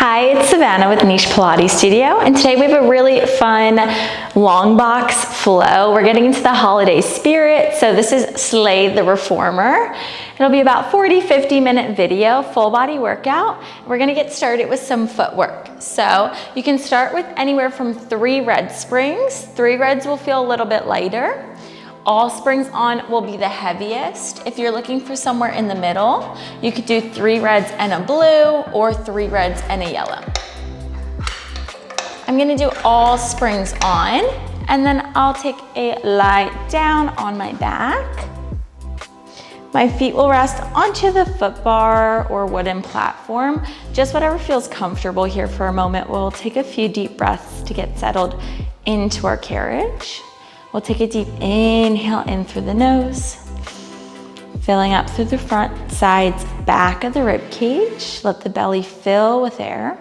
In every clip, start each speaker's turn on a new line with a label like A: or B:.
A: Hi, it's Savannah with Niche Pilates Studio, and today we have a really fun long box flow. We're getting into the holiday spirit, so this is Sleigh the Reformer. It'll be about 40-50 minute video, full body workout. We're gonna get started with some footwork. So you can start with anywhere from 3 red springs. 3 reds will feel a little bit lighter. All springs on will be the heaviest. If you're looking for somewhere in the middle, you could do 3 reds and a blue or 3 reds and a yellow. I'm gonna do all springs on, and then I'll take a lie down on my back. My feet will rest onto the foot bar or wooden platform, just whatever feels comfortable here for a moment. We'll take a few deep breaths to get settled into our carriage. We'll take a deep inhale in through the nose, filling up through the front, sides, back of the rib cage. Let the belly fill with air.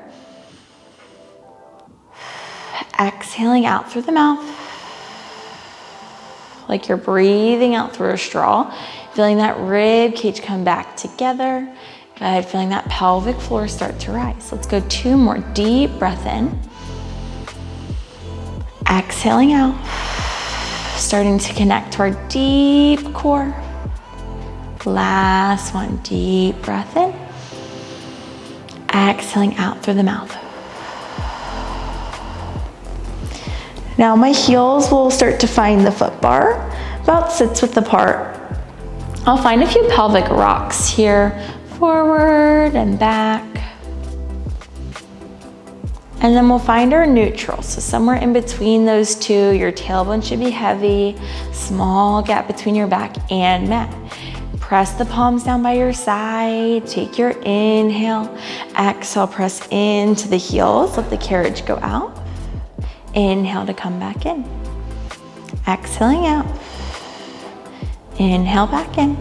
A: Exhaling out through the mouth, like you're breathing out through a straw. Feeling that rib cage come back together. Go ahead, feeling that pelvic floor start to rise. Let's go 2 more deep breath in. Exhaling out. Starting to connect to our deep core. Last one, deep breath in. Exhaling out through the mouth. Now my heels will start to find the foot bar, about 6 widths apart. I'll find a few pelvic rocks here, forward and back. And then we'll find our neutral. So somewhere in between those two, your tailbone should be heavy, small gap between your back and mat. Press the palms down by your side, take your inhale, exhale, press into the heels, let the carriage go out. Inhale to come back in. Exhaling out. Inhale back in.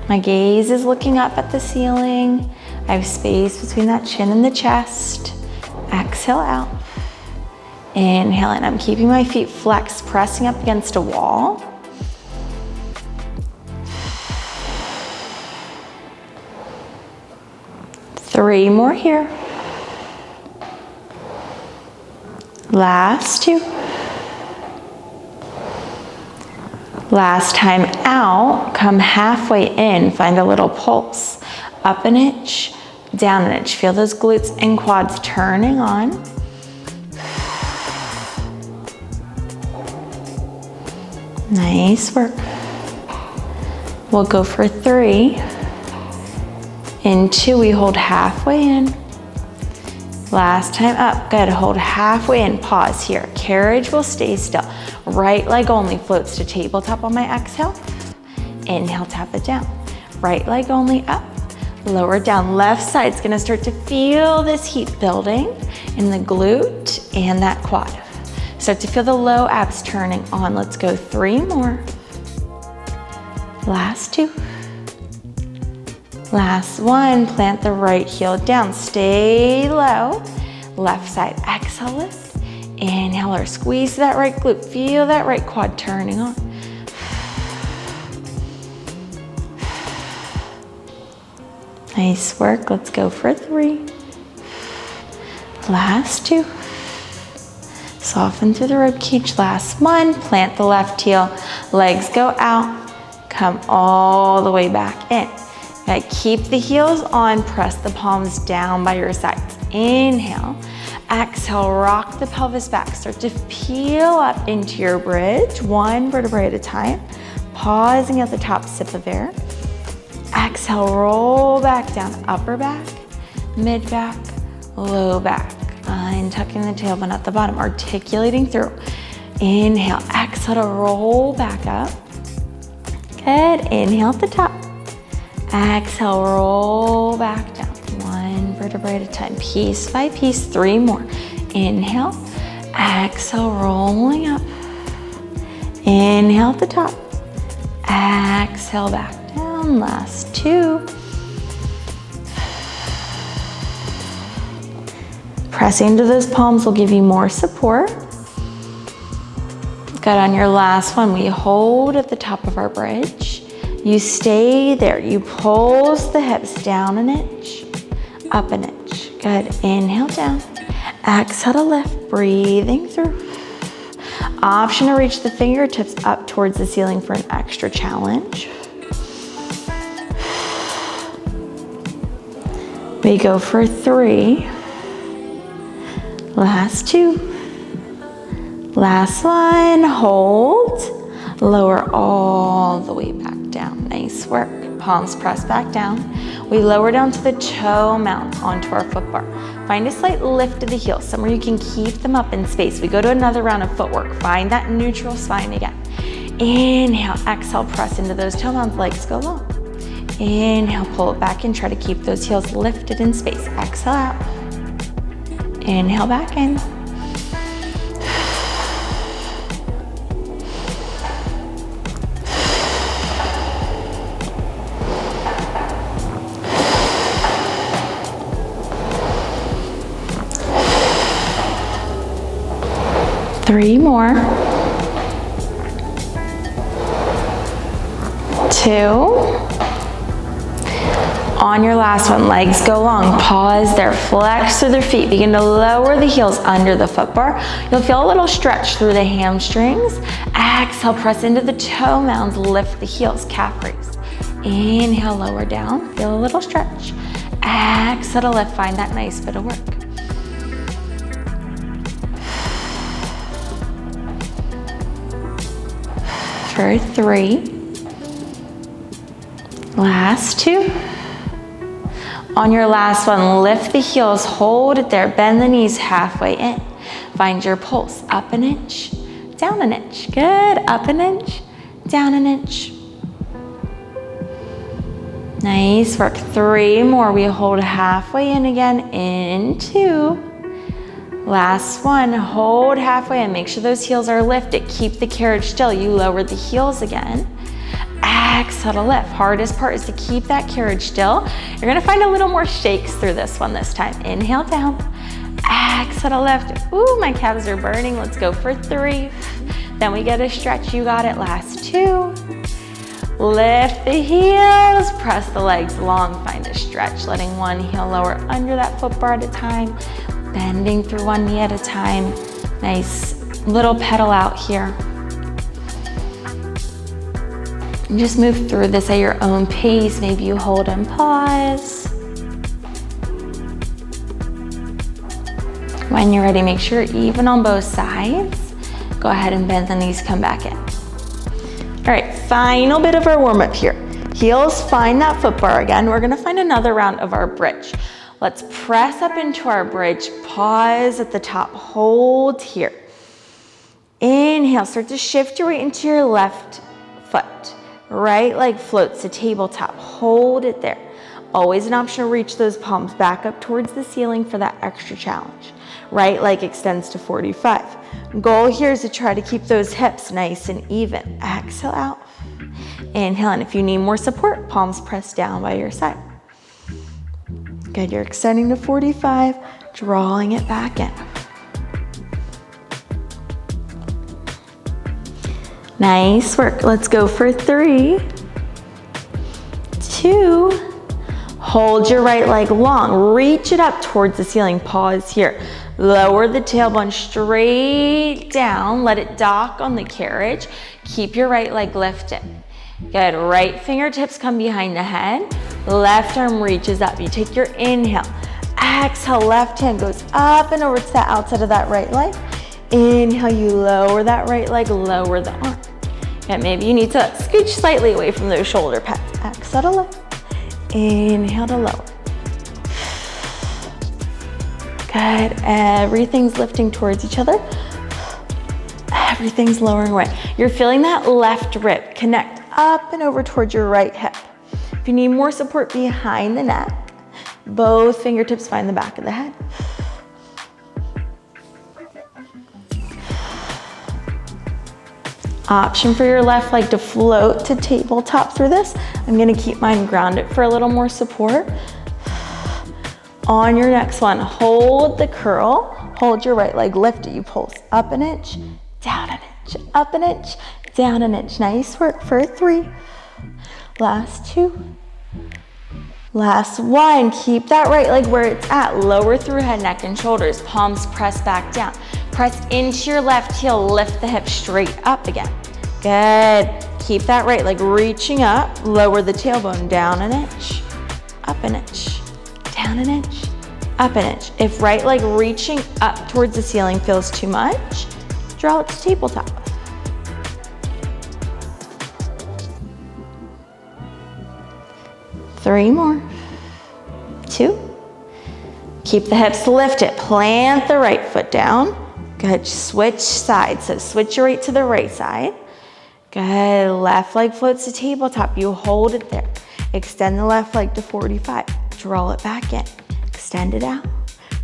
A: My gaze is looking up at the ceiling. I have space between that chin and the chest. Exhale out. Inhale in. I'm keeping my feet flexed, pressing up against a wall. Three more here. Last 2. Last time out, come halfway in, find a little pulse. Up an inch, down an inch. Feel those glutes and quads turning on. Nice work. We'll go for 3. In 2, we hold halfway in. Last time up, good, hold halfway in, pause here. Carriage will stay still. Right leg only floats to tabletop on my exhale. Inhale, tap it down. Right leg only up, lower down. Left side's gonna start to feel this heat building in the glute and that quad. Start to feel the low abs turning on. Let's go 3 more. Last 2. Last 1, plant the right heel down, stay low. Left side, exhale, lift. Inhale or squeeze that right glute, feel that right quad turning on. Nice work, let's go for 3. Last 2. Soften through the rib cage, last 1. Plant the left heel, legs go out, come all the way back in. Okay, keep the heels on, press the palms down by your sides. Inhale, exhale, rock the pelvis back. Start to peel up into your bridge, 1 vertebrae at a time. Pausing at the top, sip of air. Exhale, roll back down, upper back, mid back, low back. And tucking the tailbone at the bottom, articulating through. Inhale, exhale to roll back up. Good, inhale at the top. Exhale, roll back down, 1 vertebrae at a time, piece by piece, 3 more. Inhale, exhale, rolling up. Inhale at the top, exhale back down, last 2. Pressing into those palms will give you more support. Good, on your last one, we hold at the top of our bridge. You stay there, you pulse the hips down an inch, up an inch. Good, inhale down. Exhale to lift, breathing through. Option to reach the fingertips up towards the ceiling for an extra challenge. We go for 3. Last 2. Last 1, hold. Lower all the way back down. Nice work. Palms press back down. We lower down to the toe mount onto our foot bar. Find a slight lift of the heels, somewhere you can keep them up in space. We go to another round of footwork. Find that neutral spine again. Inhale, exhale, press into those toe mounts, legs go long. Inhale, pull it back in, try to keep those heels lifted in space. Exhale out. Inhale back in. Three more. 2. On your last one, legs go long. Pause there, flex through their feet. Begin to lower the heels under the foot bar. You'll feel a little stretch through the hamstrings. Exhale, press into the toe mounds, lift the heels, calf raise. Inhale, lower down, feel a little stretch. Exhale to lift, find that nice bit of work. For 3. Last 2. On your last one, lift the heels, hold it there, bend the knees halfway in. Find your pulse, up an inch, down an inch. Good, up an inch, down an inch. Nice work, 3 more. We hold halfway in again, in 2. Last 1, hold halfway in. Make sure those heels are lifted. Keep the carriage still. You lower the heels again. Exhale to lift. Hardest part is to keep that carriage still. You're gonna find a little more shakes through this one this time. Inhale down. Exhale to lift. Ooh, my calves are burning. Let's go for 3. Then we get a stretch. You got it. Last 2. Lift the heels. Press the legs long. Find a stretch. Letting one heel lower under that foot bar at a time. Bending through one knee at a time. Nice little pedal out here. And just move through this at your own pace. Maybe you hold and pause. When you're ready, make sure you're even on both sides. Go ahead and bend the knees, come back in. All right, final bit of our warm-up here. Heels, find that foot bar again. We're gonna find another round of our bridge. Let's press up into our bridge, pause at the top, hold here. Inhale, start to shift your weight into your left foot. Right leg floats to tabletop, hold it there. Always an option to reach those palms back up towards the ceiling for that extra challenge. Right leg extends to 45. Goal here is to try to keep those hips nice and even. Exhale out, inhale, and if you need more support, palms press down by your side. Good, you're extending to 45, drawing it back in. Nice work. Let's go for 3, 2, hold your right leg long, reach it up towards the ceiling, pause here. Lower the tailbone straight down, let it dock on the carriage. Keep your right leg lifted. Good, right fingertips come behind the head, left arm reaches up. You take your inhale, exhale, left hand goes up and over to the outside of that right leg. Inhale, you lower that right leg, lower the arm. Okay, maybe you need to scooch slightly away from those shoulder pads. Exhale to lift, inhale to lower. Good, everything's lifting towards each other. Everything's lowering away. You're feeling that left rib connect up and over towards your right hip. If you need more support behind the neck, both fingertips find the back of the head. Option for your left leg to float to tabletop through this. I'm gonna keep mine grounded for a little more support. On your next one, hold the curl, hold your right leg lifted. You pulse up an inch, down an inch, up an inch, down an inch. Nice work for 3. Last 2. Last one, keep that right leg where it's at. Lower through head, neck, and shoulders. Palms press back down. Press into your left heel, lift the hip straight up again. Good. Keep that right leg reaching up. Lower the tailbone, down an inch, up an inch, down an inch, up an inch. If right leg reaching up towards the ceiling feels too much, draw it to tabletop. Three more. Two. Keep the hips lifted. Plant the right foot down. Good. Switch sides. So switch your weight to the right side. Good. Left leg floats to tabletop. You hold it there. Extend the left leg to 45. Draw it back in. Extend it out.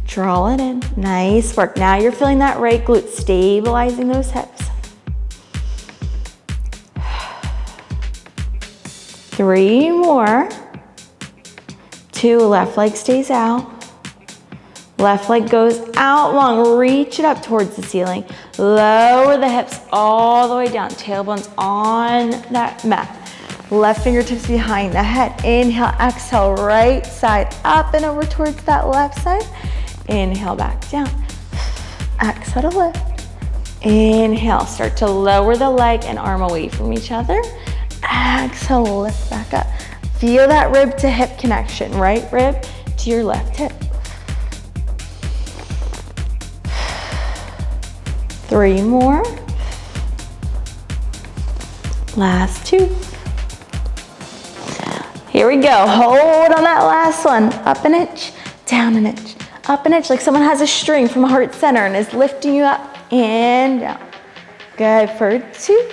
A: Draw it in. Nice work. Now you're feeling that right glute, stabilizing those hips. 3 more. 2, left leg stays out. Left leg goes out long, reach it up towards the ceiling. Lower the hips all the way down, tailbone's on that mat. Left fingertips behind the head. Inhale, exhale, right side up and over towards that left side. Inhale, back down. Exhale to lift. Inhale, start to lower the leg and arm away from each other. Exhale, lift back up. Feel that rib to hip connection, right rib to your left hip. 3 more. Last 2. Here we go. Hold on that last one. Up an inch, down an inch, up an inch, like someone has a string from heart center and is lifting you up and down. Good for 2.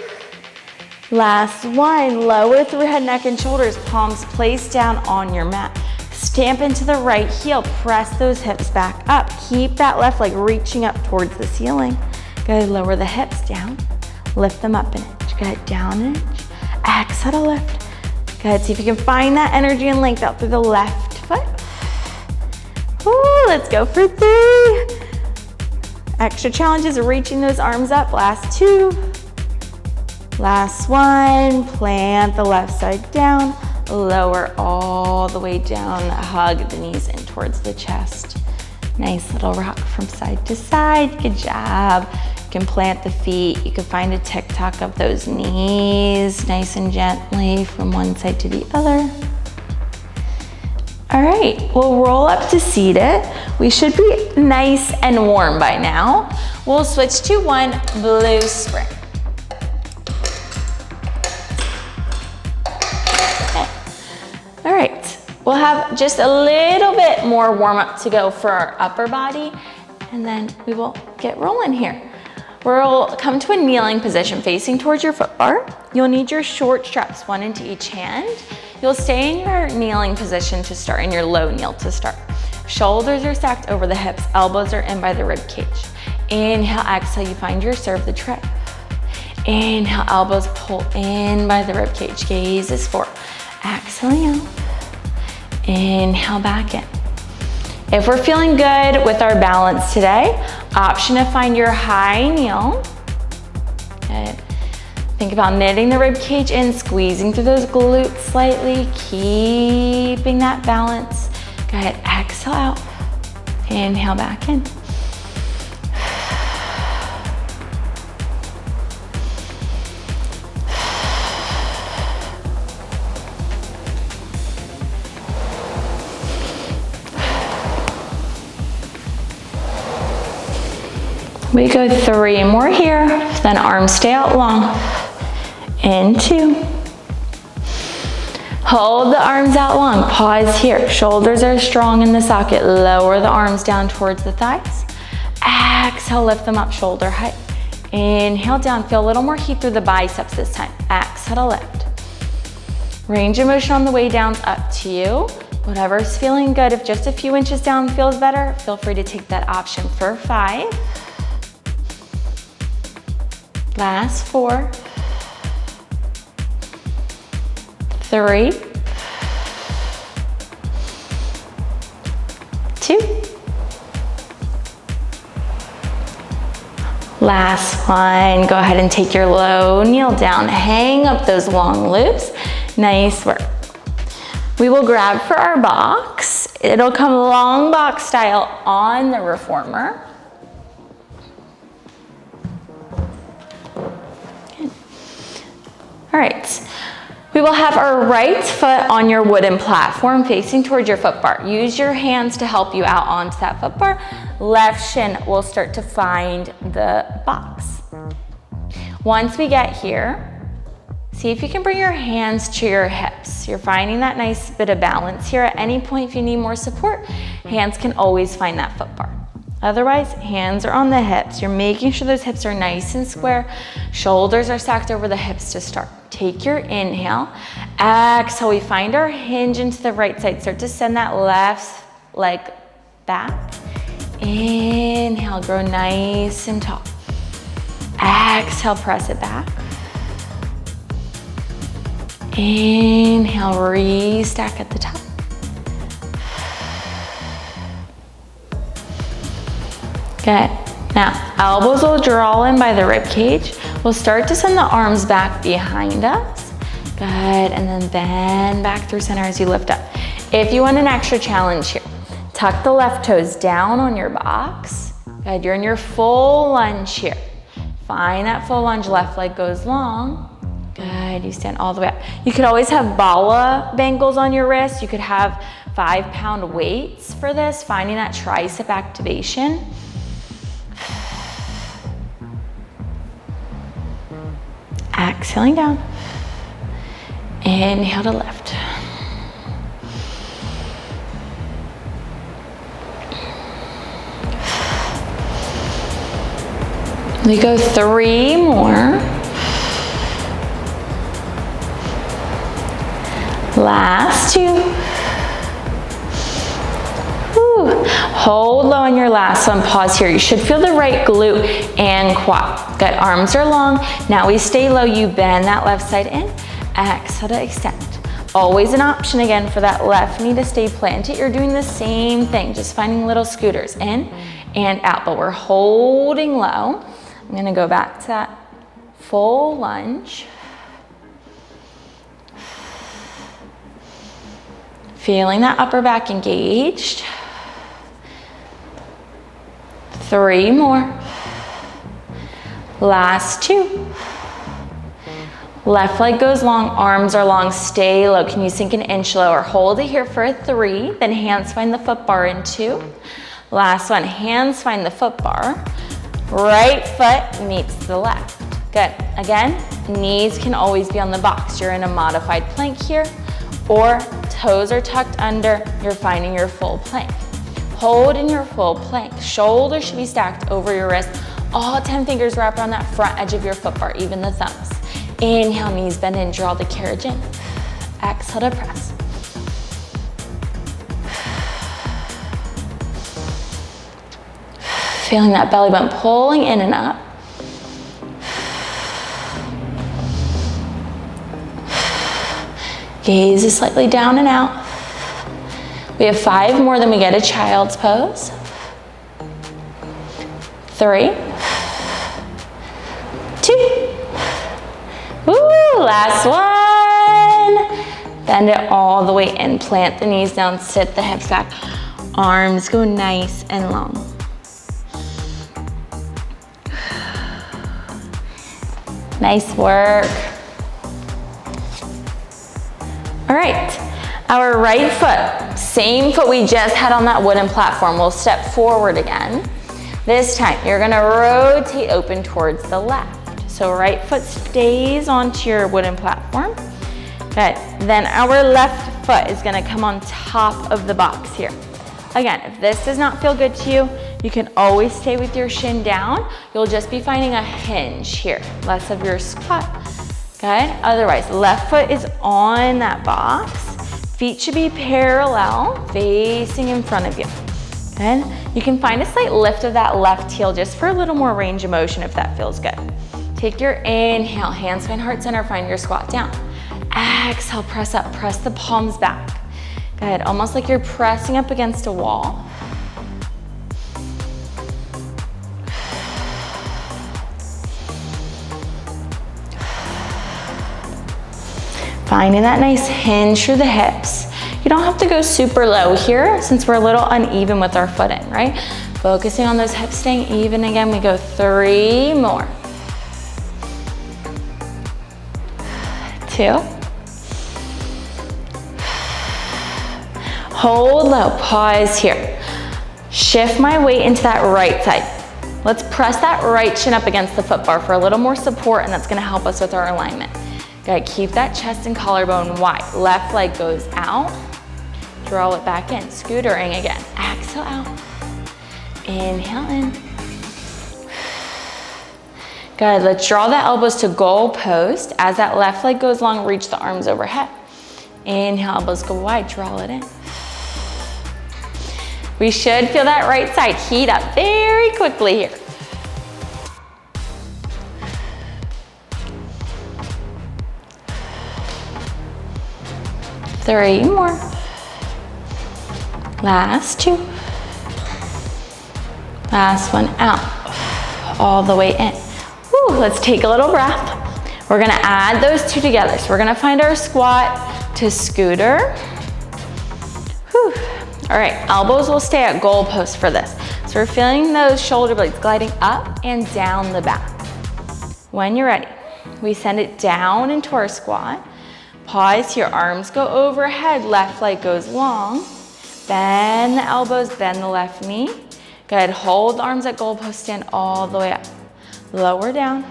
A: Last one, lower through head, neck, and shoulders. Palms placed down on your mat. Stamp into the right heel. Press those hips back up. Keep that left leg reaching up towards the ceiling. Good, lower the hips down. Lift them up an inch. Good, down an inch. Exhale to lift. Good, see if you can find that energy and length out through the left foot. Woo, let's go for 3. Extra challenges, reaching those arms up. Last 2. Last one, plant the left side down, lower all the way down, hug the knees in towards the chest. Nice little rock from side to side, good job. You can plant the feet, you can find a TikTok of those knees, nice and gently from one side to the other. All right, we'll roll up to seated. We should be nice and warm by now. We'll switch to one blue spring. All right, we'll have just a little bit more warm up to go for our upper body, and then we will get rolling here. We'll come to a kneeling position facing towards your foot bar. You'll need your short straps, one into each hand. You'll stay in your kneeling position to start, in your low kneel to start. Shoulders are stacked over the hips, elbows are in by the rib cage. Inhale, exhale, you find your serve the tray. Inhale, elbows pull in by the rib cage, gaze is forward. Exhale out. Inhale back in. If we're feeling good with our balance today, option to find your high kneel. Good. Think about knitting the rib cage in, squeezing through those glutes slightly, keeping that balance. Go ahead, exhale out. Inhale back in. We go 3 more here, then arms stay out long. In 2. Hold the arms out long, pause here. Shoulders are strong in the socket. Lower the arms down towards the thighs. Exhale, lift them up shoulder height. Inhale down, feel a little more heat through the biceps this time. Exhale to lift. Range of motion on the way down's up to you. Whatever's feeling good, if just a few inches down feels better, feel free to take that option for 5. Last 4, 3, 2. Last one, go ahead and take your low kneel down. Hang up those long loops. Nice work. We will grab for our box. It'll come long box style on the reformer. Good. All right. We will have our right foot on your wooden platform facing towards your foot bar. Use your hands to help you out onto that foot bar. Left shin will start to find the box. Once we get here, see if you can bring your hands to your hips. You're finding that nice bit of balance here. At any point, if you need more support, hands can always find that foot bar. Otherwise, hands are on the hips. You're making sure those hips are nice and square. Shoulders are stacked over the hips to start. Take your inhale. Exhale, we find our hinge into the right side. Start to send that left leg back. Inhale, grow nice and tall. Exhale, press it back. Inhale, restack at the top. Good. Now, elbows will draw in by the rib cage. We'll start to send the arms back behind us. Good, and then bend back through center as you lift up. If you want an extra challenge here, tuck the left toes down on your box. Good, you're in your full lunge here. Find that full lunge, left leg goes long. Good, you stand all the way up. You could always have bala bangles on your wrist. You could have 5-pound weights for this, finding that tricep activation. Exhaling down. Inhale to lift. We go 3 more. Last 2. Whew. Hold low on your last one. Pause here. You should feel the right glute and quad. Good. Arms are long. Now we stay low. You bend that left side in. Exhale to extend. Always an option again for that left knee to stay planted. You're doing the same thing, just finding little scooters in and out, but we're holding low. I'm gonna go back to that full lunge. Feeling that upper back engaged. 3 more. Last 2. Left leg goes long, arms are long, stay low. Can you sink an inch lower? Hold it here for a 3, then hands find the foot bar in 2. Last one, hands find the foot bar. Right foot meets the left. Good. Again, knees can always be on the box. You're in a modified plank here, or toes are tucked under. You're finding your full plank. Hold in your full plank. Shoulders should be stacked over your wrist. All 10 fingers wrap around that front edge of your foot bar, even the thumbs. Inhale, knees bend in, draw the carriage in. Exhale to press. Feeling that belly button pulling in and up. Gaze is slightly down and out. We have 5 more, then we get a child's pose. 3, 2. Woo, last one. Bend it all the way in. Plant the knees down, sit the hips back. Arms go nice and long. Nice work. All right, our right foot, same foot we just had on that wooden platform. We'll step forward again. This time, you're gonna rotate open towards the left. So right foot stays onto your wooden platform. Good, then our left foot is gonna come on top of the box here. Again, if this does not feel good to you, you can always stay with your shin down. You'll just be finding a hinge here, less of your squat. Good, otherwise, left foot is on that box. Feet should be parallel, facing in front of you. Good, you can find a slight lift of that left heel just for a little more range of motion if that feels good. Take your inhale, hands find heart center, find your squat down. Exhale, press up, press the palms back. Good, almost like you're pressing up against a wall. Finding that nice hinge through the hips. to go super low here since we're a little uneven with our footing, right? Focusing on those hips staying even. Again, we go 3 more. 2. Hold low, pause here. Shift my weight into that right side. Let's press that right shin up against the foot bar for a little more support, and that's gonna help us with our alignment. Gotta keep that chest and collarbone wide. Left leg goes out, draw it back in, scootering again. Exhale out, inhale in. Good, let's draw the elbows to goal post. As that left leg goes long, reach the arms overhead. Inhale, elbows go wide, draw it in. We should feel that right side heat up very quickly here. Three more. Last 2. Last one out. All the way in. Woo, let's take a little breath. We're gonna add those 2 together. So we're gonna find our squat to scooter. Whew. All right, elbows will stay at goal post for this. So we're feeling those shoulder blades gliding up and down the back. When you're ready, we send it down into our squat. Pause here, arms go overhead, left leg goes long. Bend the elbows, bend the left knee. Good, hold the arms at goal post, stand all the way up. Lower down,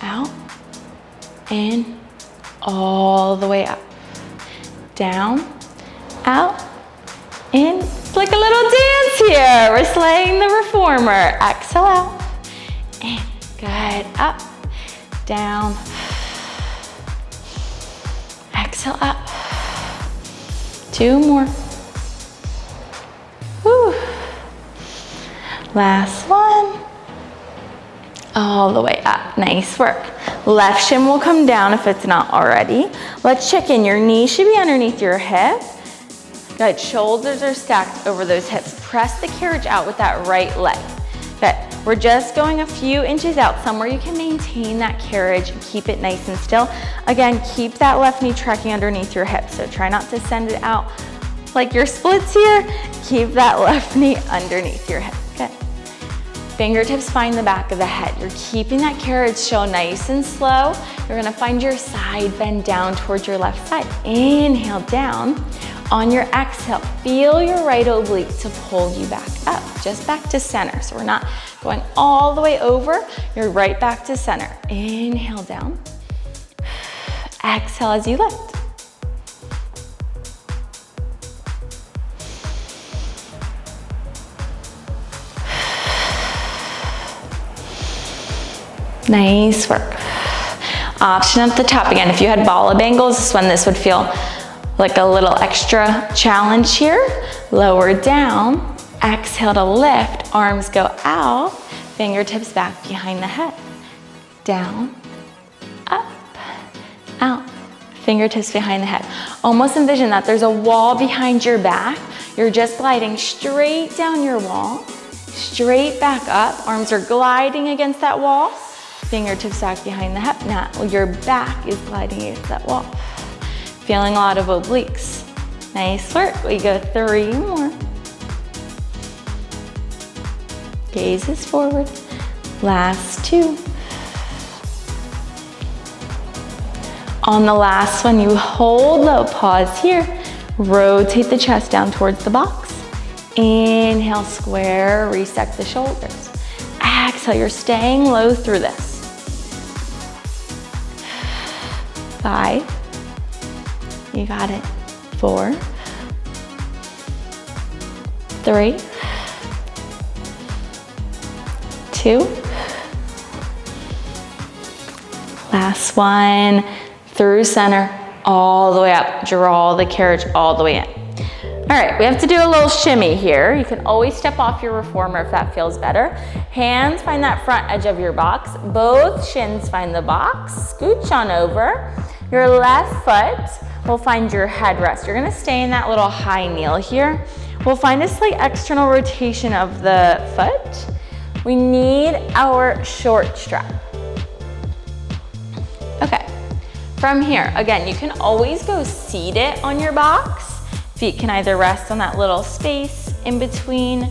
A: out, in, all the way up. Down, out, in. It's like a little dance here. We're slaying the reformer. Exhale out, in. Good, up, down. Exhale up. 2 more. Whew. Last one. All the way up. Nice work. Left shin will come down if it's not already. Let's check in. Your knee should be underneath your hip. Good. Shoulders are stacked over those hips. Press the carriage out with that right leg. Good. We're just going a few inches out, somewhere you can maintain that carriage and keep it nice and still. Again, keep that left knee tracking underneath your hip. So try not to send it out like your splits here. Keep that left knee underneath your hip. Good. Fingertips find the back of the head. You're keeping that carriage show nice and slow. You're gonna find your side bend down towards your left side. Inhale down. On your exhale, feel your right oblique to pull you back up, just back to center. So we're not going all the way over, you're right back to center. Inhale down. Exhale as you lift. Nice work. Option at the top. Again, if you had bala bangles, this would feel like a little extra challenge here. Lower down, exhale to lift, arms go out, fingertips back behind the head. Down, up, out, fingertips behind the head. Almost envision that there's a wall behind your back. You're just gliding straight down your wall, straight back up. Arms are gliding against that wall. Fingertips back behind the head. Now your back is gliding against that wall. Feeling a lot of obliques. Nice work. We go 3 more. Gazes forward. Last 2. On the last one, you hold low, pause here. Rotate the chest down towards the box. Inhale, square, reset the shoulders. Exhale, you're staying low through this. 5. You got it. 4, 3, 2. Last one. Through center, all the way up. Draw the carriage all the way in. All right, we have to do a little shimmy here. You can always step off your reformer if that feels better. Hands find that front edge of your box. Both shins find the box. Scooch on over. Your left foot will find your headrest. You're gonna stay in that little high kneel here. We'll find a slight external rotation of the foot. We need our short strap. Okay, From here, again, you can always go seated on your box. Feet can either rest on that little space in between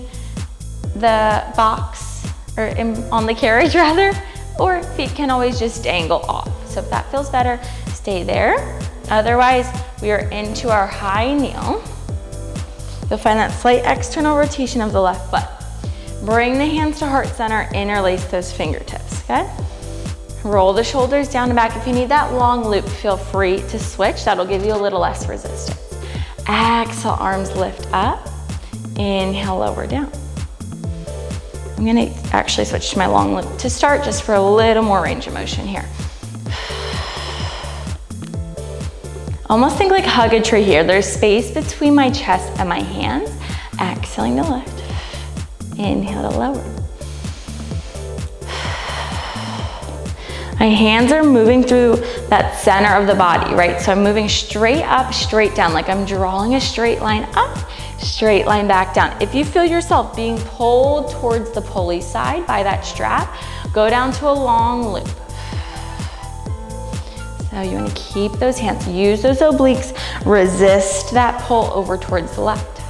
A: the box, or on the carriage rather, or feet can always just dangle off. So if that feels better, stay there. Otherwise, we are into our high kneel. You'll find that slight external rotation of the left foot. Bring the hands to heart center, interlace those fingertips, okay? Roll the shoulders down and back. If you need that long loop, feel free to switch. That'll give you a little less resistance. Exhale, arms lift up. Inhale, lower down. I'm gonna actually switch to my long loop to start, just for a little more range of motion here. Almost think like hug a tree here. There's space between my chest and my hands. Exhaling to lift. Inhale to lower. My hands are moving through that center of the body, right? So I'm moving straight up, straight down, like I'm drawing a straight line up, straight line back down. If you feel yourself being pulled towards the pulley side by that strap, go down to a long loop. So you want to keep those hands, use those obliques, resist that pull over towards the left.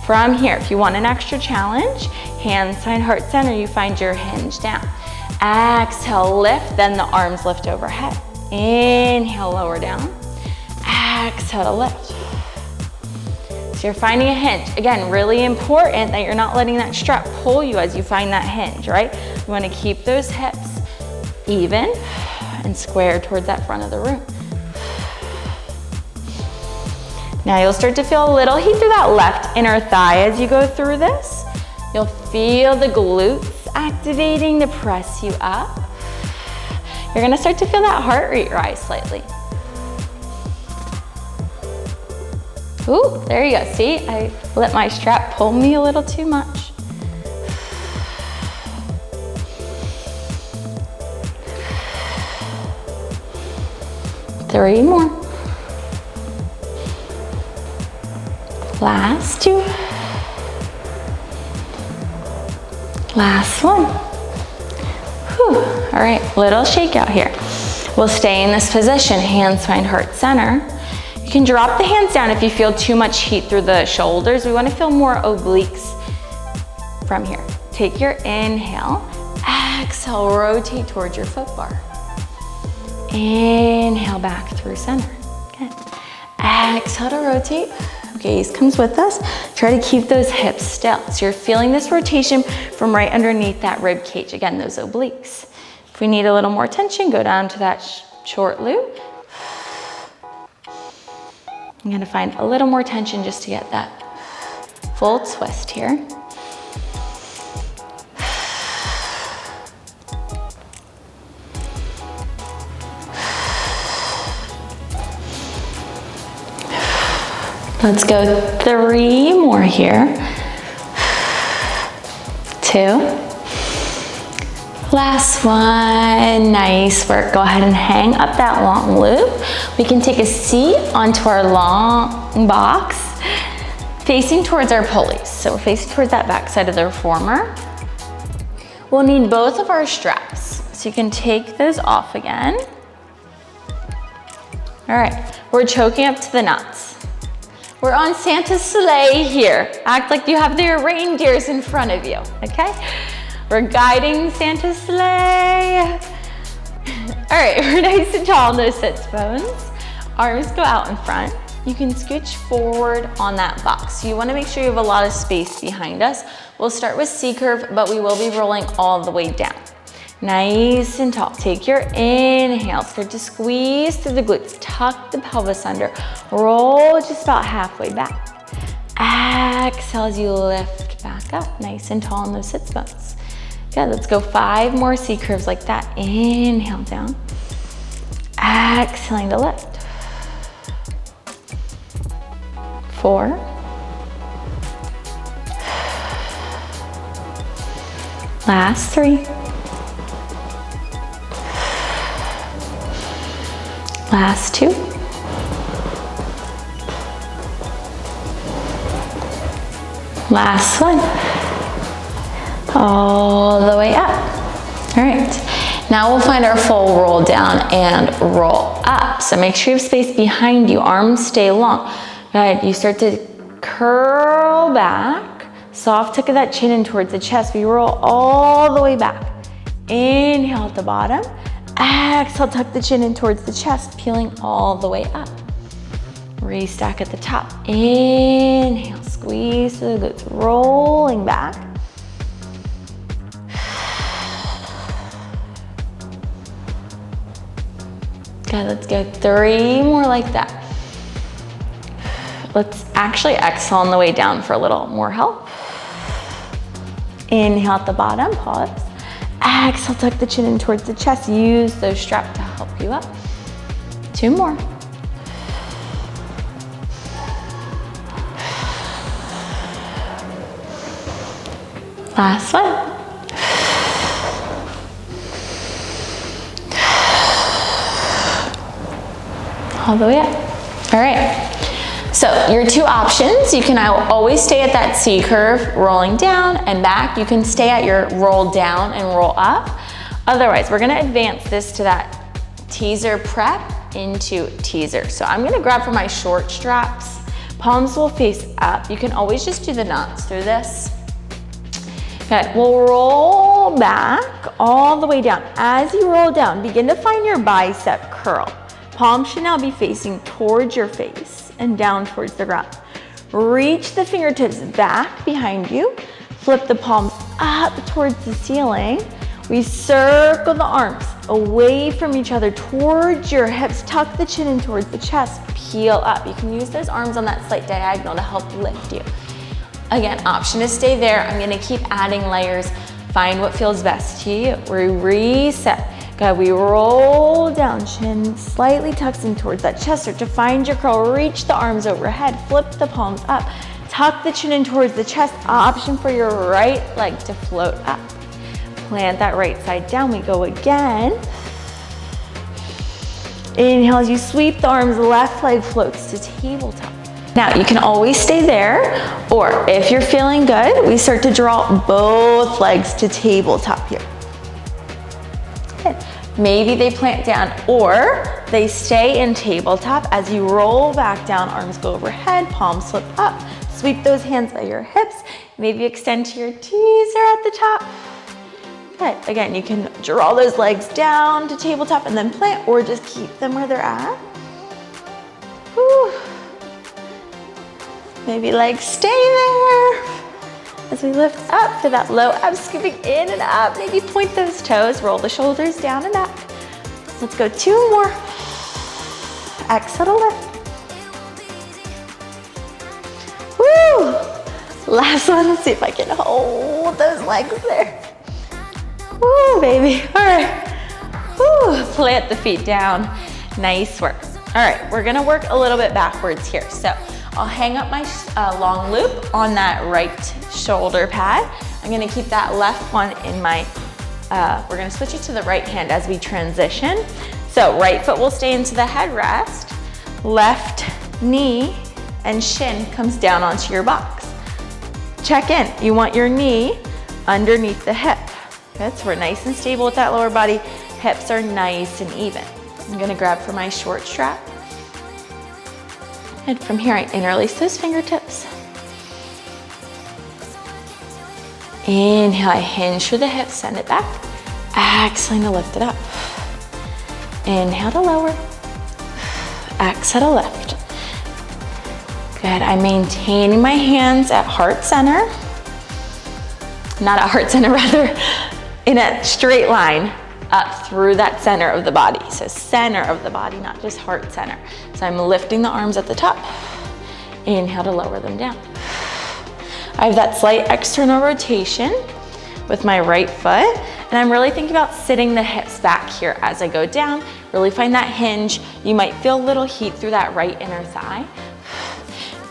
A: From here, if you want an extra challenge, hands behind heart center, you find your hinge down. Exhale, lift, then the arms lift overhead. Inhale, lower down. Exhale to lift. So you're finding a hinge. Again, really important that you're not letting that strap pull you as you find that hinge, right? You want to keep those hips even and square towards that front of the room. Now you'll start to feel a little heat through that left inner thigh as you go through this. You'll feel the glutes activating to press you up. You're gonna start to feel that heart rate rise slightly. Ooh, there you go. See, I let my strap pull me a little too much. Three more. Last two. Last one. Whew. All right, little shake out here. We'll stay in this position, hands find heart center. You can drop the hands down if you feel too much heat through the shoulders. We want to feel more obliques from here. Take your inhale, exhale, rotate towards your foot bar. Inhale back through center. Good. Exhale to rotate. Gaze comes with us. Try to keep those hips still. So you're feeling this rotation from right underneath that rib cage. Again, those obliques. If we need a little more tension, go down to that short loop. I'm gonna find a little more tension just to get that full twist here. Let's go three more here. Two. Last one. Nice work. Go ahead and hang up that long loop. We can take a seat onto our long box, facing towards our pulleys. So we're facing towards that back side of the reformer. We'll need both of our straps. So you can take those off again. All right, we're choking up to the nuts. We're on Santa's sleigh here. Act like you have their reindeers in front of you, okay? We're guiding Santa's sleigh. All right, we're nice and tall in those sits bones. Arms go out in front. You can scooch forward on that box. So you wanna make sure you have a lot of space behind us. We'll start with C-curve, but we will be rolling all the way down. Nice and tall. Take your inhale, start to squeeze through the glutes, tuck the pelvis under, roll just about halfway back. Exhale as you lift back up, nice and tall in those sits bones. Good, let's go 5 more C-curves like that. Inhale down, exhaling to lift. 4. Last 3. Last 2. Last one. All the way up. All right. Now we'll find our full roll down and roll up. So make sure you have space behind you, arms stay long. Good, you start to curl back, soft tuck of that chin in towards the chest. We roll all the way back. Inhale at the bottom, exhale, tuck the chin in towards the chest, peeling all the way up. Restack at the top. Inhale, squeeze through the glutes, rolling back. Okay, let's go 3 more like that. Let's actually exhale on the way down for a little more help. Inhale at the bottom, pause. Exhale, tuck the chin in towards the chest. Use those straps to help you up. 2 more. Last one. All the way up. All right. So your 2 options, you can always stay at that C curve, rolling down and back. You can stay at your roll down and roll up. Otherwise, we're gonna advance this to that teaser prep into teaser. So I'm gonna grab for my short straps. Palms will face up. You can always just do the knots through this. Okay, we'll roll back all the way down. As you roll down, begin to find your bicep curl. Palms should now be facing towards your face and down towards the ground. Reach the fingertips back behind you. Flip the palms up towards the ceiling. We circle the arms away from each other towards your hips. Tuck the chin in towards the chest. Peel up. You can use those arms on that slight diagonal to help lift you. Again, option to stay there. I'm gonna keep adding layers. Find what feels best to you. We reset. Good, we roll down, chin slightly tucks in towards that chest. Start to find your curl, reach the arms overhead, flip the palms up, tuck the chin in towards the chest. Option for your right leg to float up. Plant that right side down, we go again. Inhale as you sweep the arms, left leg floats to tabletop. Now you can always stay there, or if you're feeling good, we start to draw both legs to tabletop here. Maybe they plant down or they stay in tabletop. As you roll back down, arms go overhead, palms flip up. Sweep those hands by your hips. Maybe extend to your teaser at the top. Good. Again, you can draw those legs down to tabletop and then plant, or just keep them where they're at. Whew. Maybe legs stay there. As we lift up to that low abs, scooping in and up. Maybe point those toes, roll the shoulders down and up. Let's go 2 more. Exhale to lift. Woo! Last one, let's see if I can hold those legs there. Woo, baby, all right. Woo, plant the feet down. Nice work. All right, we're gonna work a little bit backwards here. So I'll hang up my long loop on that right shoulder pad. I'm gonna keep that left one in my, we're gonna switch it to the right hand as we transition. So right foot will stay into the headrest, left knee and shin comes down onto your box. Check in, you want your knee underneath the hip. Good, so we're nice and stable with that lower body. Hips are nice and even. I'm gonna grab for my short strap. And from here, I interlace those fingertips. Inhale, I hinge through the hips, send it back. Exhaling to lift it up. Inhale to lower. Exhale to lift. Good, I'm maintaining my hands at heart center. Not at heart center, rather, in a straight line up through that center of the body. So center of the body, not just heart center. So I'm lifting the arms at the top. Inhale to lower them down. I have that slight external rotation with my right foot, and I'm really thinking about sitting the hips back here as I go down. Really find that hinge. You might feel a little heat through that right inner thigh.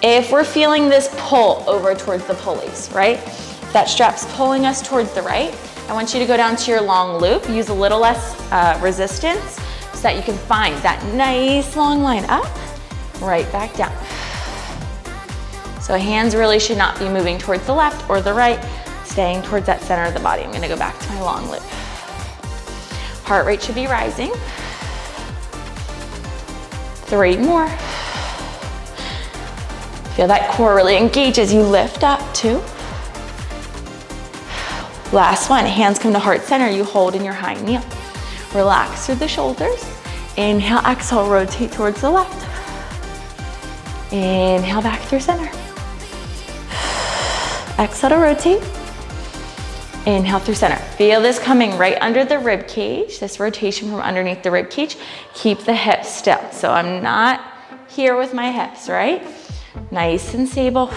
A: If we're feeling this pull over towards the pulleys, right? That strap's pulling us towards the right. I want you to go down to your long loop, use a little less resistance so that you can find that nice long line up, right back down. So hands really should not be moving towards the left or the right, staying towards that center of the body. I'm gonna go back to my long loop. Heart rate should be rising. 3 more. Feel that core really engage as you lift up. 2. Last one, hands come to heart center. You hold in your high kneel. Relax through the shoulders. Inhale, exhale, rotate towards the left. Inhale, back through center. Exhale to rotate. Inhale through center. Feel this coming right under the rib cage, this rotation from underneath the rib cage. Keep the hips still. So I'm not here with my hips, right? Nice and stable.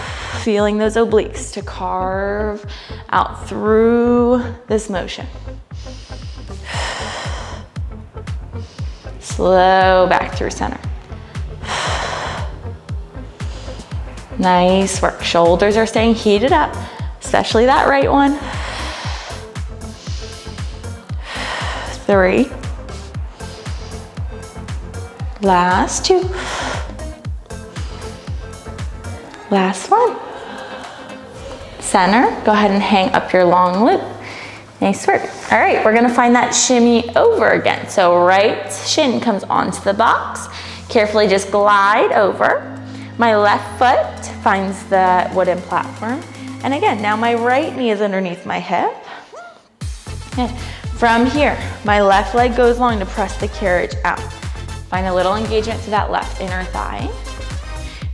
A: Feeling those obliques to carve out through this motion. Slow back through center. Nice work. Shoulders are staying heated up, especially that right one. 3. Last 2. Last one. Center, go ahead and hang up your long loop. Nice work. All right, we're gonna find that shimmy over again. So right shin comes onto the box. Carefully just glide over. My left foot finds the wooden platform. And again, now my right knee is underneath my hip. And from here, my left leg goes long to press the carriage out. Find a little engagement to that left inner thigh.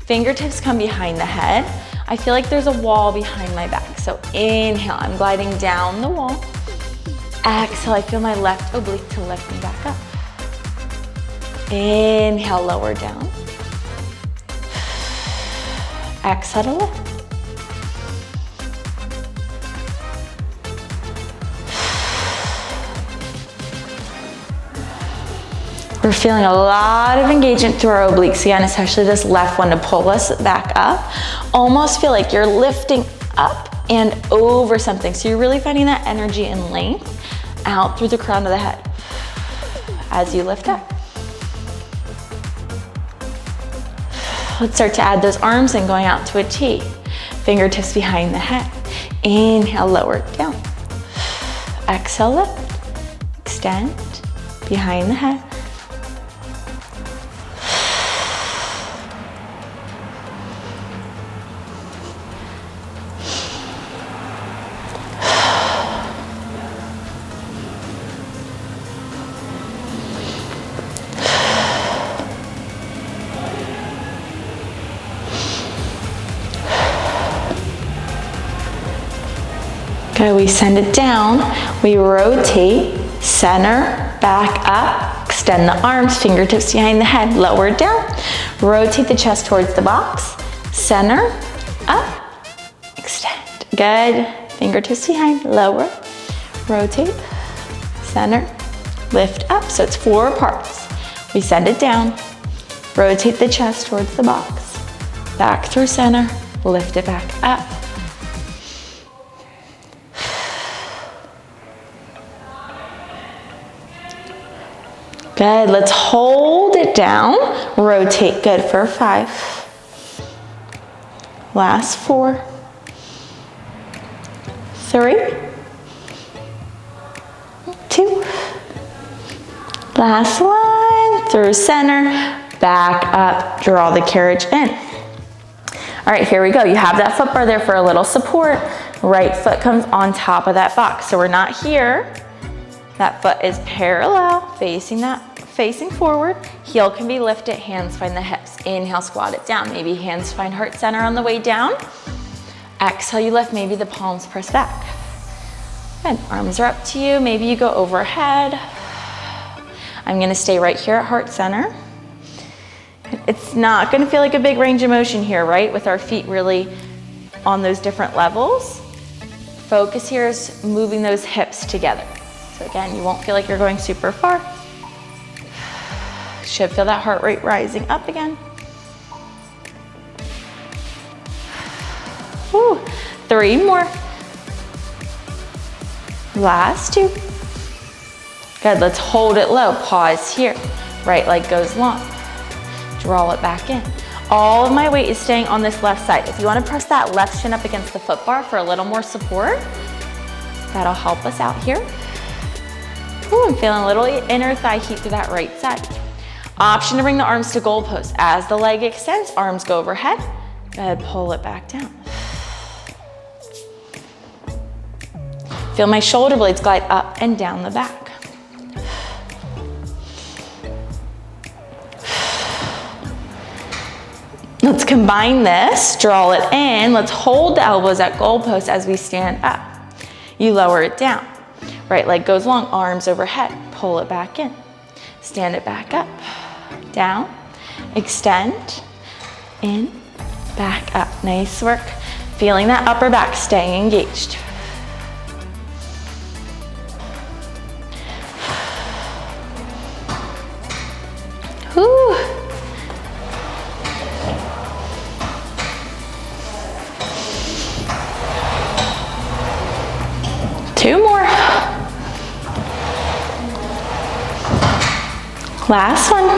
A: Fingertips come behind the head. I feel like there's a wall behind my back. So inhale, I'm gliding down the wall. Exhale, I feel my left oblique to lift me back up. Inhale, lower down. Exhale to lift. We're feeling a lot of engagement through our obliques again, especially this left one to pull us back up. Almost feel like you're lifting up and over something. So you're really finding that energy and length out through the crown of the head as you lift up. Let's start to add those arms in, going out to a T. Fingertips behind the head. Inhale, lower down. Exhale, lift. Extend behind the head. Okay, we send it down, we rotate, center, back up, extend the arms, fingertips behind the head, lower down, rotate the chest towards the box, center, up, extend. Good, fingertips behind, lower, rotate, center, lift up. So it's 4 parts. We send it down, rotate the chest towards the box, back through center, lift it back up. Good, let's hold it down, rotate, good for 5. Last 4, 3, 2. Last one, through center, back up, draw the carriage in. All right, here we go. You have that foot bar there for a little support. Right foot comes on top of that box. So we're not here. That foot is parallel, facing forward. Heel can be lifted, hands find the hips. Inhale, squat it down. Maybe hands find heart center on the way down. Exhale, you lift, maybe the palms press back. Good, arms are up to you. Maybe you go overhead. I'm gonna stay right here at heart center. It's not gonna feel like a big range of motion here, right? With our feet really on those different levels. Focus here is moving those hips together. So again, you won't feel like you're going super far. Should feel that heart rate rising up again. Woo. 3 more. Last 2. Good, let's hold it low. Pause here. Right leg goes long. Draw it back in. All of my weight is staying on this left side. If you want to press that left shin up against the foot bar for a little more support, that'll help us out here. Ooh, I'm feeling a little inner thigh heat to that right side. Option to bring the arms to goalpost. As the leg extends, arms go overhead. Go ahead, pull it back down. Feel my shoulder blades glide up and down the back. Let's combine this, draw it in. Let's hold the elbows at goalpost as we stand up. You lower it down. Right leg goes long, arms overhead. Pull it back in. Stand it back up. Down, extend, in, back up. Nice work. Feeling that upper back, staying engaged. Whew. Two more. Last one.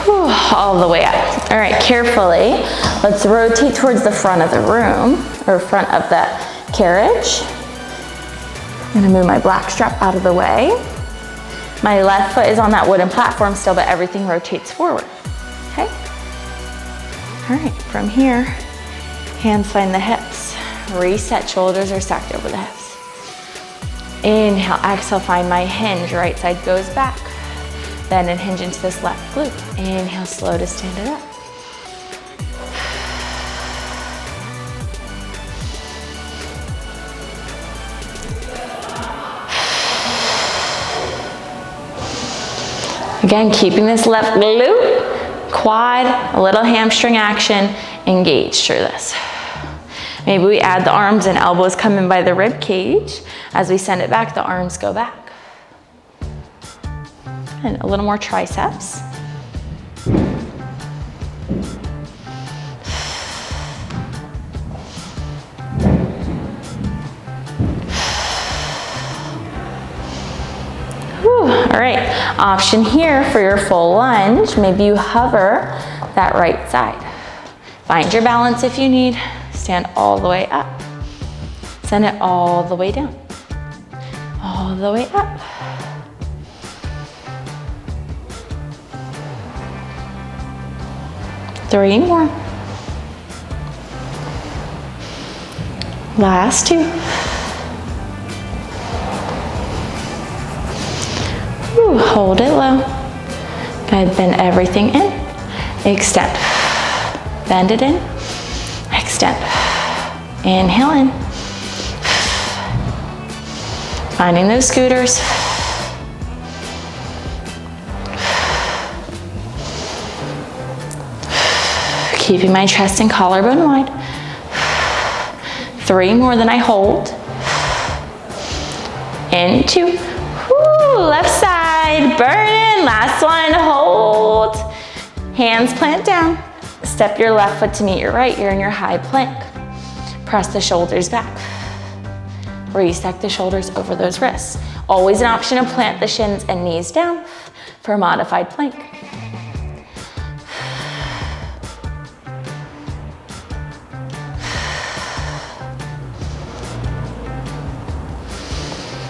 A: Whew, all the way up. All right, carefully, let's rotate towards the front of the room, or front of the carriage. I'm gonna move my black strap out of the way. My left foot is on that wooden platform still, but everything rotates forward, okay? All right, from here, hands find the hips. Reset, shoulders are stacked over the hips. Inhale, exhale, find my hinge. Right side goes back. Bend and hinge into this left glute. Inhale, slow to stand it up. Again, keeping this left glute, quad, a little hamstring action, engage through this. Maybe we add the arms and elbows come in by the rib cage. As we send it back, the arms go back. And a little more triceps. Whew. All right, option here for your full lunge. Maybe you hover that right side. Find your balance if you need. Stand all the way up. Send it all the way down. All the way up. Three more. Last two. Whew, hold it low. Go ahead, bend everything in. Extend. Bend it in. Extend. Inhale in. Finding those scooters. Keeping my chest and collarbone wide. Three more than I hold. And two. Woo, left side, burn in. Last one, hold. Hands plant down. Step your left foot to meet your right. You're in your high plank. Press the shoulders back. Restack the shoulders over those wrists. Always an option to plant the shins and knees down for a modified plank.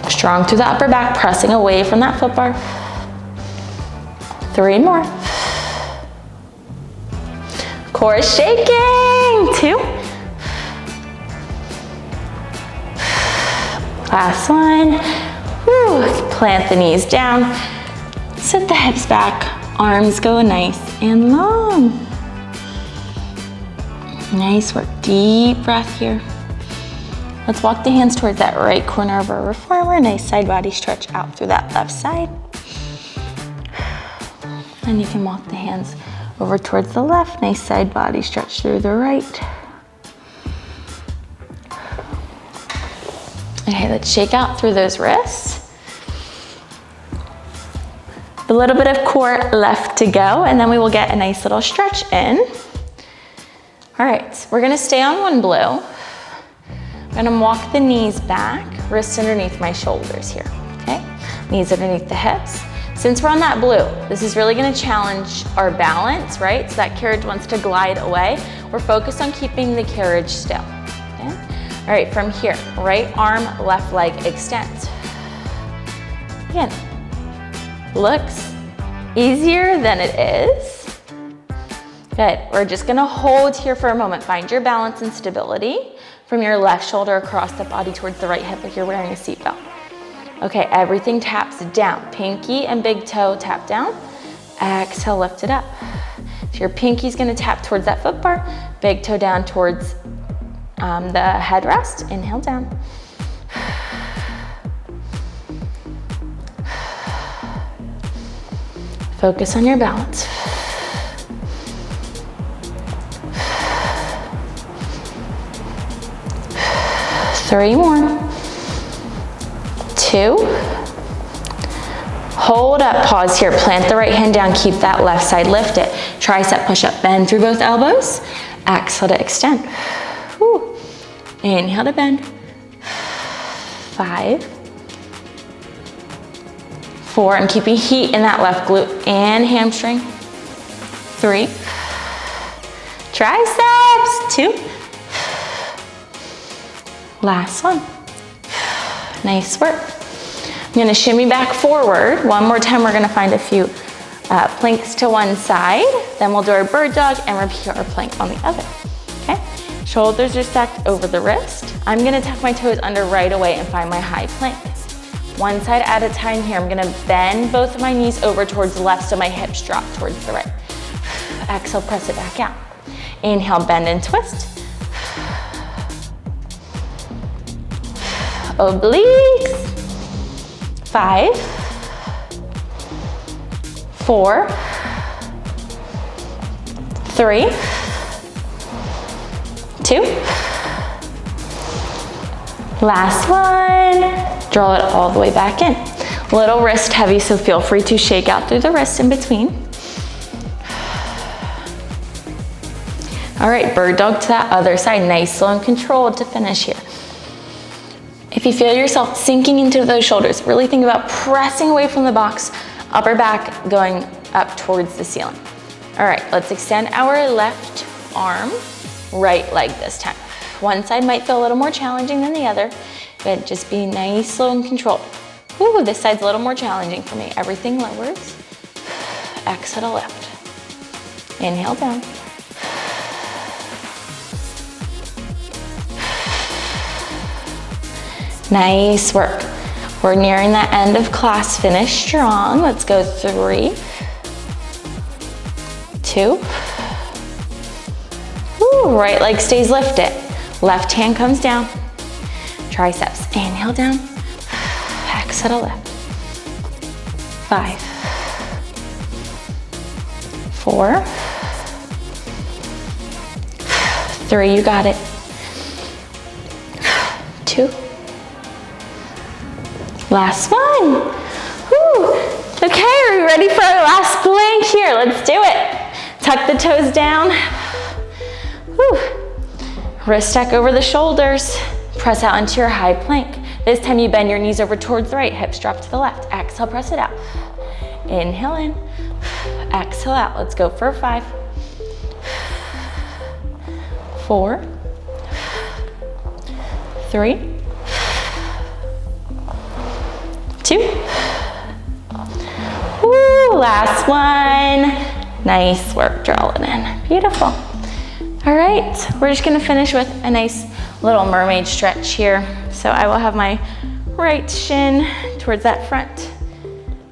A: Strong through the upper back, pressing away from that foot bar. Three more. Core shaking. Two. Last one. Woo. Plant the knees down. Sit the hips back. Arms go nice and long. Nice work. Deep breath here. Let's walk the hands towards that right corner of our reformer. Nice side body stretch out through that left side. And you can walk the hands over towards the left. Nice side body stretch through the right. Okay, let's shake out through those wrists. A little bit of core left to go, and then we will get a nice little stretch in. All right, we're gonna stay on one blue. I'm gonna walk the knees back, wrists underneath my shoulders here, okay? Knees underneath the hips. Since we're on that blue, this is really gonna challenge our balance, right? So that carriage wants to glide away. We're focused on keeping the carriage still, okay? All All right, from here, right arm, left leg extends. Again, looks easier than it is. Good, we're just gonna hold here for a moment. Find your balance and stability from your left shoulder across the body towards the right hip like you're wearing a seatbelt. Okay, everything taps down. Pinky and big toe tap down. Exhale, lift it up. So your pinky's gonna tap towards that foot bar, big toe down towards the headrest. Inhale down. Focus on your balance. Three more. Two. Hold up, pause here. Plant the right hand down, keep that left side lifted. Tricep push-up, bend through both elbows. Exhale to extend. Whew. Inhale to bend. 5, 4, I'm keeping heat in that left glute and hamstring. 3, triceps, 2, last one. Nice work. I'm gonna shimmy back forward. One more time, we're gonna find a few planks to one side. Then we'll do our bird dog and repeat our plank on the other, okay? Shoulders are stacked over the wrist. I'm gonna tuck my toes under right away and find my high plank. One side at a time here. I'm gonna bend both of my knees over towards the left so my hips drop towards the right. Exhale, press it back out. Inhale, bend and twist. Obliques. 5, 4, 3, 2. Last one. Draw it all the way back in. Little wrist heavy, so feel free to shake out through the wrists in between. All right, bird dog to that other side. Nice, slow and controlled to finish here. If you feel yourself sinking into those shoulders, really think about pressing away from the box, upper back going up towards the ceiling. All right, let's extend our left arm, right leg this time. One side might feel a little more challenging than the other, but just be nice, slow, and controlled. Ooh, this side's a little more challenging for me. Everything lowers. Exhale to lift. Inhale down. Nice work. We're nearing the end of class. Finish strong. Let's go 3, 2. Ooh, right leg stays lifted. Left hand comes down. Triceps. Inhale down. Exhale to lift. 5, 4, 3. You got it. 2. Last one. Woo. Okay, are we ready for our last plank here? Let's do it. Tuck the toes down. Woo. Wrist stack over the shoulders. Press out into your high plank. This time you bend your knees over towards the right, hips drop to the left. Exhale, press it out. Inhale in. Exhale out. Let's go for 5, 4, 3, 2. Woo, last one. Nice work, draw it in. Beautiful. All right, we're just gonna finish with a nice little mermaid stretch here. So I will have my right shin towards that front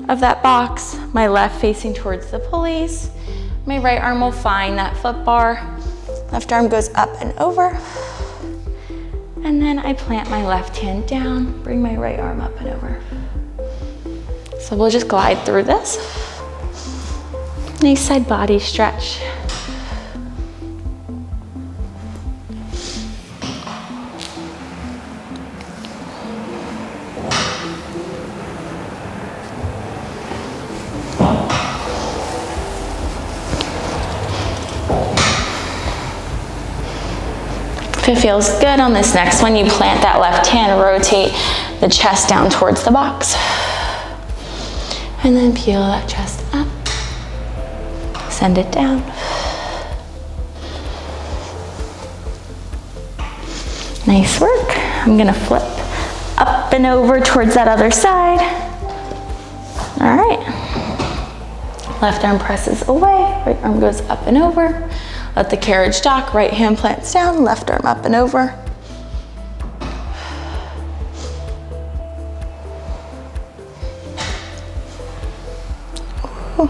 A: of that box, my left facing towards the pulleys. My right arm will find that foot bar. Left arm goes up and over. And then I plant my left hand down, bring my right arm up and over. So we'll just glide through this. Nice side body stretch. If it feels good on this next one, you plant that left hand, rotate the chest down towards the box. And then peel that chest up, send it down. Nice work. I'm gonna flip up and over towards that other side. All right. Left arm presses away, right arm goes up and over. Let the carriage dock, right hand plants down, left arm up and over. Ooh.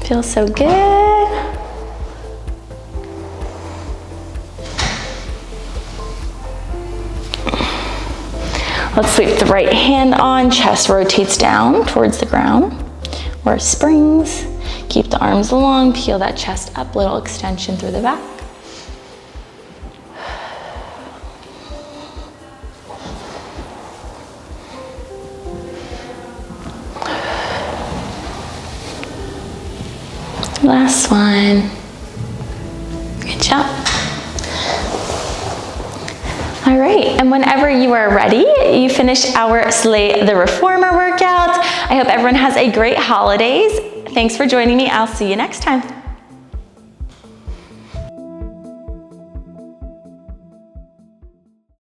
A: Feels so good. Let's sweep the right hand on, chest rotates down towards the ground, or springs. Keep the arms long, peel that chest up, little extension through the back. Last one. Good job. All right, and whenever you are ready, you finish our Sleigh the Reformer workout. I hope everyone has a great holidays. Thanks for joining me. I'll see you next time.